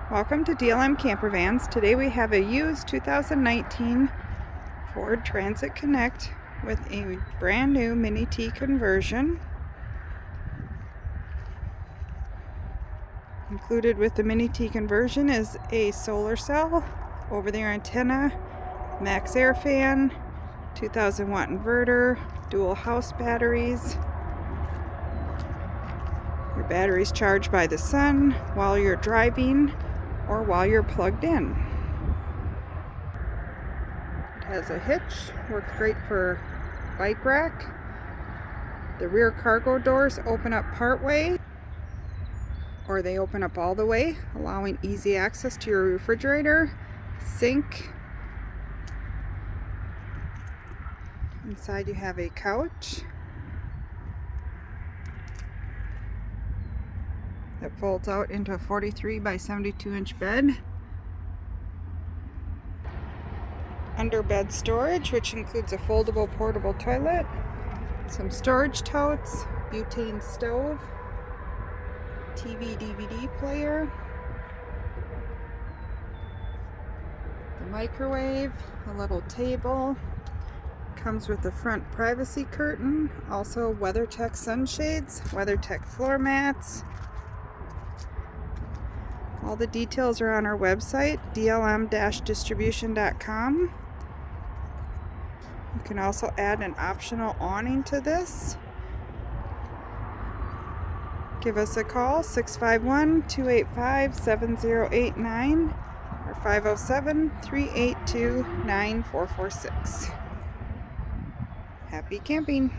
Welcome to DLM Campervans. Today we have a used 2019 Ford Transit Connect with a brand new Mini T conversion. Included with the Mini T conversion is a solar cell, over-the-air antenna, max air fan, 2000 watt inverter, dual house batteries. Your battery's charged by the sun while you're driving or while you're plugged in. It has a hitch, works great for bike rack. The rear cargo doors open up part way, or they open up all the way, allowing easy access to your refrigerator, sink. Inside you have a couch that folds out into a 43 by 72 inch bed. Under bed storage, which includes a foldable portable toilet, some storage totes, butane stove, TV DVD player, the microwave, a little table. Comes with the front privacy curtain, also WeatherTech sunshades, WeatherTech floor mats. All the details are on our website, DLM-Distribution.com. You can also add an optional awning to this. Give us a call, 651-285-7089 or 507-382-9446. Happy camping!